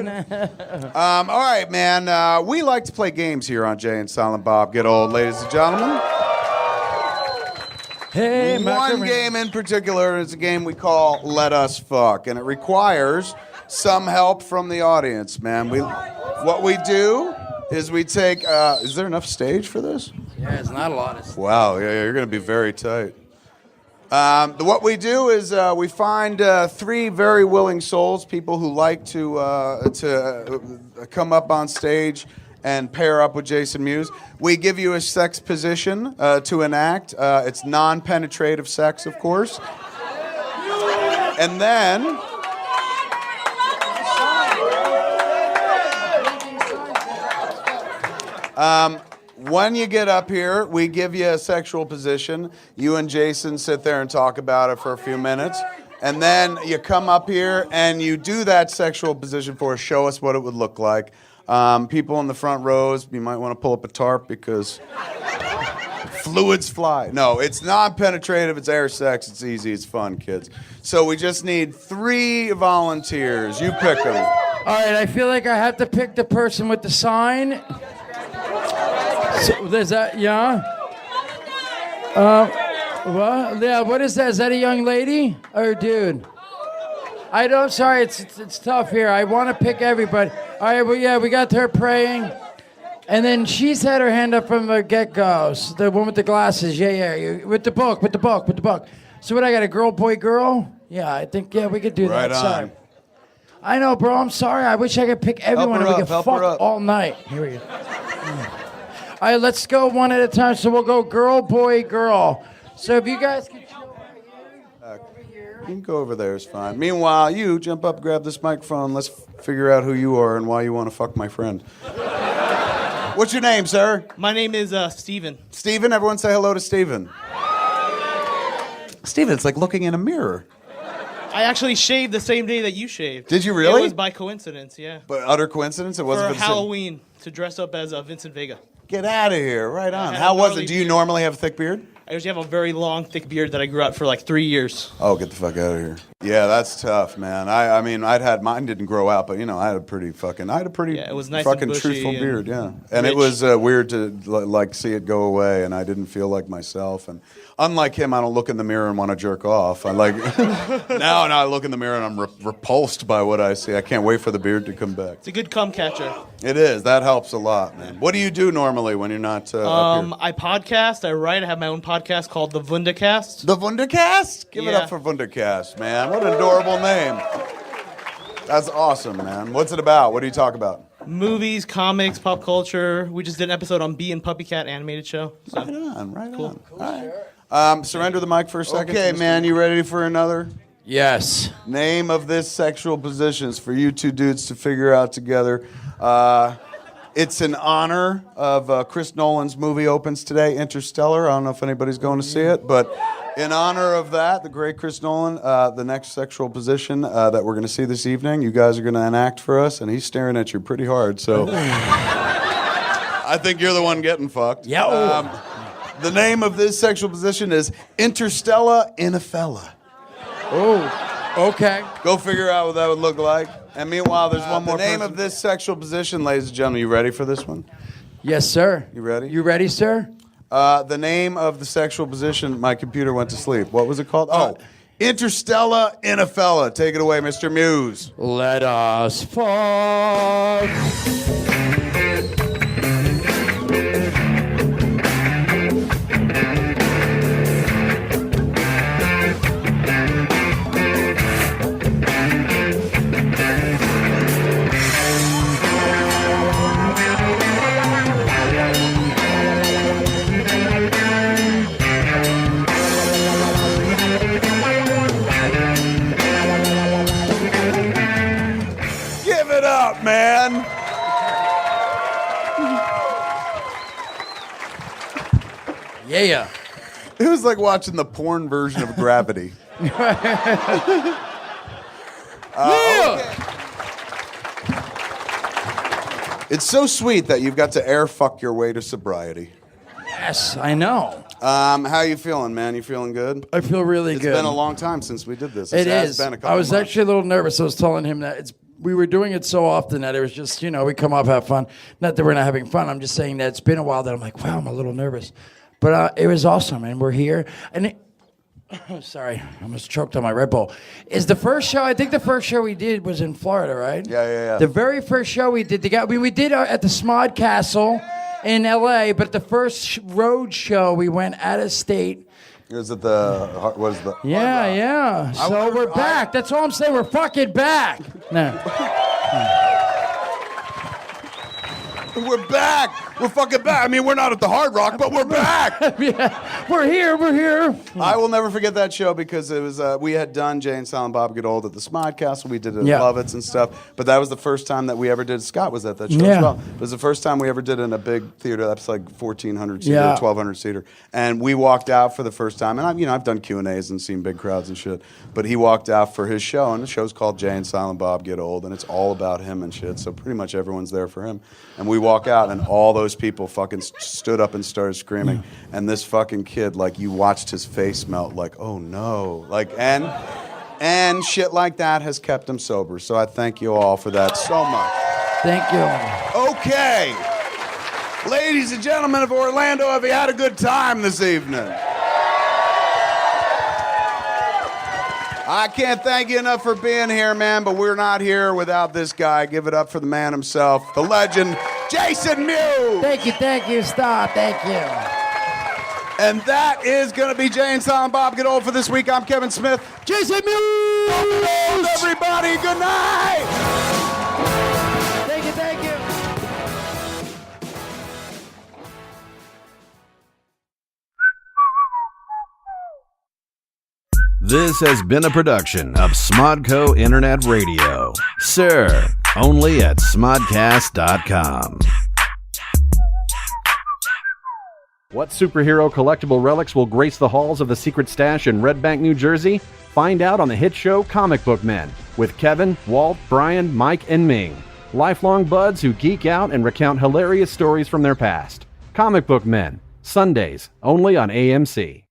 All right, man. We like to play games here on Jay and Silent Bob Get Old, ladies and gentlemen. Hey, One game in particular is a game we call Let Us Fuck, and it requires some help from the audience, man. What we do is we take... is there enough stage for this? Yeah, it's not a lot of... Wow, yeah, you're going to be very tight. What we do is we find three very willing souls, people who like to come up on stage and pair up with Jason Mewes. We give you a sex position to enact. It's non-penetrative sex, of course. And then... when you get up here, we give you a sexual position. You and Jason sit there and talk about it for a few minutes. And then you come up here and you do that sexual position for us. Show us what it would look like. People in the front rows, you might want to pull up a tarp because fluids fly. No, it's non-penetrative. It's air sex. It's easy. It's fun, kids. So we just need 3 volunteers. You pick them. All right, I feel like I have to pick the person with the sign. So, there's that, yeah? What? Yeah, what is that? Is that a young lady or a dude? I don't, sorry, it's tough here. I want to pick everybody. All right, well, yeah, we got her praying. And then she's had her hand up from the get-go. The one with the glasses, yeah. With the book. So what, I got a girl, boy, girl? Yeah, I think, yeah, we could do right that. On. Sorry. I know, bro, I'm sorry. I wish I could pick everyone and we could fuck all night. Here we go. All right, let's go one at a time. So we'll go girl, boy, girl. So if you guys can chill right here, over here. You can go over there, it's fine. Meanwhile, you jump up, grab this microphone. Let's figure out who you are and why you want to fuck my friend. What's your name, sir? My name is Steven. Steven? Everyone say hello to Steven. Steven, it's like looking in a mirror. I actually shaved the same day that you shaved. Did you really? It was by coincidence, yeah. But utter coincidence? It wasn't for Halloween, to dress up as Vincent Vega. Get out of here. Right on. How was it? Do you normally have a thick beard? I usually have a very long, thick beard that I grew out for like 3 years. Oh, get the fuck out of here. Yeah, that's tough, man. I mean, mine didn't grow out, but, I had a pretty it was nice fucking and bushy truthful and beard, yeah. And rich. it was weird to, see it go away, and I didn't feel like myself. And unlike him, I don't look in the mirror and want to jerk off. Now I look in the mirror and I'm repulsed by what I see. I can't wait for the beard to come back. It's a good cum catcher. It is. That helps a lot, man. What do you do normally when you're not up here? I podcast, I write, I have my own podcast called the Vundacast. The Vundacast? Give it Yeah. up for Vundacast, man. What an adorable name. That's awesome, man. What's it about? What do you talk about? Movies, comics, pop culture. We just did an episode on Bee and Puppy Cat animated show. So. Right on. Cool. All right. Surrender the mic for a second. Okay, man, you ready for another? Yes. Name of this sexual position is for you two dudes to figure out together. It's in honor of Chris Nolan's movie opens today, Interstellar. I don't know if anybody's going to see it, but in honor of that, the great Chris Nolan, the next sexual position that we're going to see this evening, you guys are going to enact for us, and he's staring at you pretty hard, so I think you're the one getting fucked. Yeah. The name of this sexual position is Interstellar in a Fella. Oh, okay. Go figure out what that would look like. And meanwhile, there's one more. The name of this sexual position, ladies and gentlemen, you ready for this one? Yes, sir. You ready? You ready, sir? The name of the sexual position, my computer went to sleep. What was it called? Oh, Interstellar in a Fella. Take it away, Mr. Mewes. Let us fuck. Man. Yeah. It was like watching the porn version of Gravity. Yeah. Okay. It's so sweet that you've got to air fuck your way to sobriety. Yes, I know. How you feeling, man? You feeling good? I feel really good. It's been a long time since we did this. It is. Been a couple I was months. actually a little nervous. I was telling him that we were doing it so often that it was just, we come up, have fun. Not that we're not having fun. I'm just saying that it's been a while that I'm like, wow, I'm a little nervous. But it was awesome, and we're here. And sorry, I almost choked on my Red Bull. Is the first show, I think the first show we did was in Florida, right? Yeah. The very first show we did, we did at the Smod Castle in L.A., but the first road show, we went out of state. Was it the... Yeah. So we're back. That's all I'm saying. We're fucking back. No. We're back. We're fucking back. I mean, we're not at the Hard Rock, but we're back. Yeah. We're here. I will never forget that show because it was we had done Jay and Silent Bob Get Old at the Smod Castle. We did it at Lovett's and stuff. But that was the first time that we ever did. Scott was at that show as well. It was the first time we ever did in a big theater. That's like 1,400 seater, 1,200 seater. And we walked out for the first time. And I've done Q&As and seen big crowds and shit. But he walked out for his show, and the show's called Jay and Silent Bob Get Old, and it's all about him and shit. So pretty much everyone's there for him. And we walk out, and all those people fucking stood up and started screaming. And this fucking kid, like, you watched his face melt, like, oh no. Like, and shit like that has kept him sober. So I thank you all for that so much. Thank you. Okay. Ladies and gentlemen of Orlando, have you had a good time this evening? I can't thank you enough for being here, man, but we're not here without this guy. Give it up for the man himself, the legend, Jason Mewes. Thank you, Star. Thank you. And that is going to be Jay and Silent Bob Get Old for this week. I'm Kevin Smith. Jason Mewes! Everybody, good night! Thank you. This has been a production of Smodco Internet Radio. Sir, only at smodcast.com. What superhero collectible relics will grace the halls of the secret stash in Red Bank, New Jersey? Find out on the hit show Comic Book Men with Kevin, Walt, Brian, Mike, and Ming. Lifelong buds who geek out and recount hilarious stories from their past. Comic Book Men, Sundays, only on AMC.